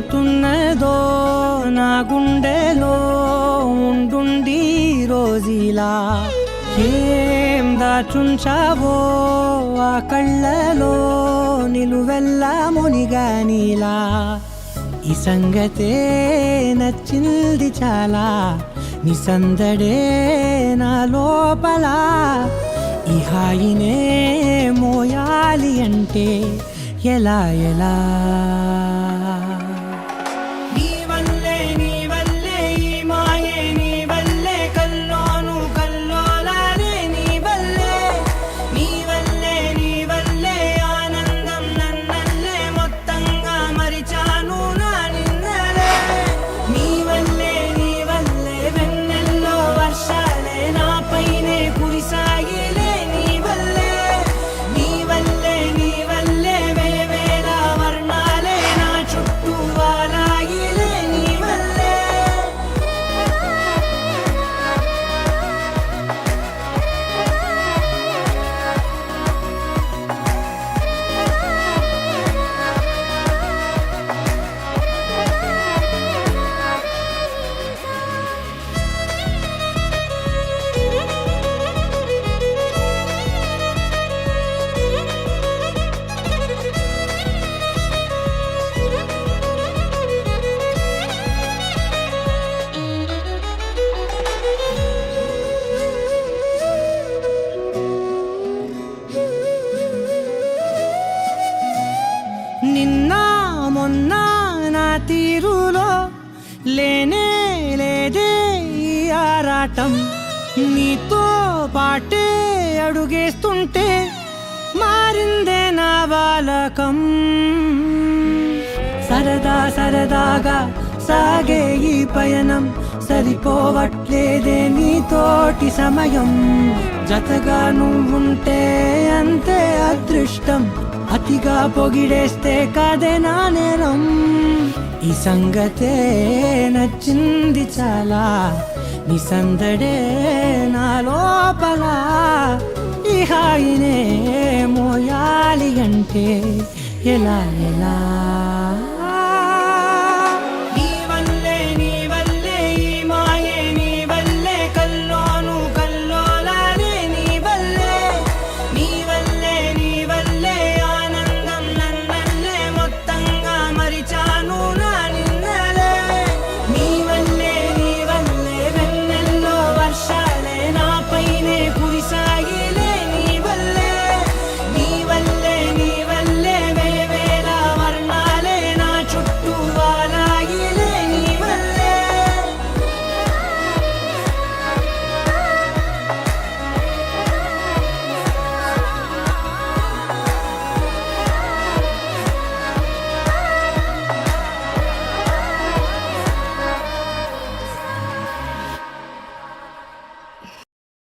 ఏమవుతున్నదో నా గుండెలో ఉండుండి రోజీలా ఏం దాచుంచావో ఆ కళ్ళలో నిలువెల్లా మునిగానిలా ఈ సంగతే నచ్చింది చాలా నీ సందడే నా లోపల ఈ హాయినే మోయాలి అంటే ఎలా ఎలా నిన్న మొన్న నా తీరులో లేనే లేదే ఈ ఆరాటం నీతో పాటే అడుగేస్తుంటే మారిందే నా బాలకం సరదా సరదాగా సాగే ఈ పయనం సరిపోవట్లేదే నీతోటి సమయం జతగా నువ్వుంటే అంతే అదృష్టం అతిగా పొగిడేస్తే కాదే నా నేరం ఈ సంగతే నచ్చింది చాలా నీ సందడే నా లోపల ఈ హాయినే మోయాలి అంటే ఎలా ఎలా